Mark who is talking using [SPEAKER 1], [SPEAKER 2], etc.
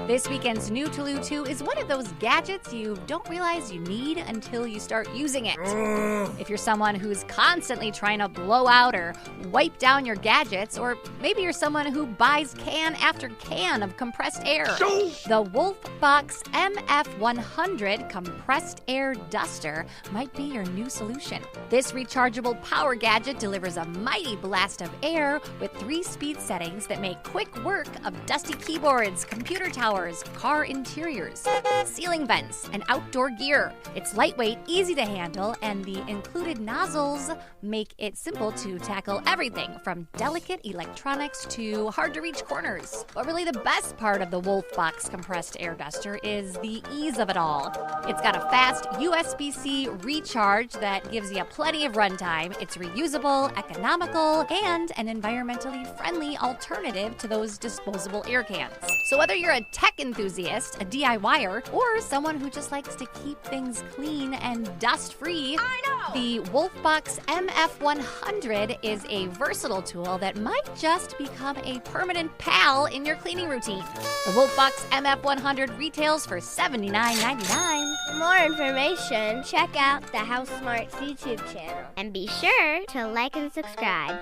[SPEAKER 1] This weekend's new Tulu 2 is one of those gadgets you don't realize you need until you start using it. If you're someone who's constantly trying to blow out or wipe down your gadgets, or maybe you're someone who buys can after can of compressed air, the Wolfbox MF100 compressed air duster might be your new solution. This rechargeable power gadget delivers a mighty blast of air with 3-speed settings that make quick work of dusty keyboards, computer towers, car interiors, ceiling vents, and outdoor gear. It's lightweight, easy to handle, and the included nozzles make it simple to tackle everything from delicate electronics to hard-to-reach corners. But really the best part of the Wolfbox compressed air duster is the ease of it all. It's got a fast USB-C recharge that gives you plenty of runtime. It's reusable, economical, and an environmentally friendly alternative to those disposable air cans. So whether you're a tech enthusiast, a DIYer, or someone who just likes to keep things clean and dust-free, the Wolfbox MF100 is a versatile tool that might just become a permanent pal in your cleaning routine. The Wolfbox MF100 retails for $79.99.
[SPEAKER 2] For more information, check out the HouseSmarts YouTube channel. And be sure to like and subscribe.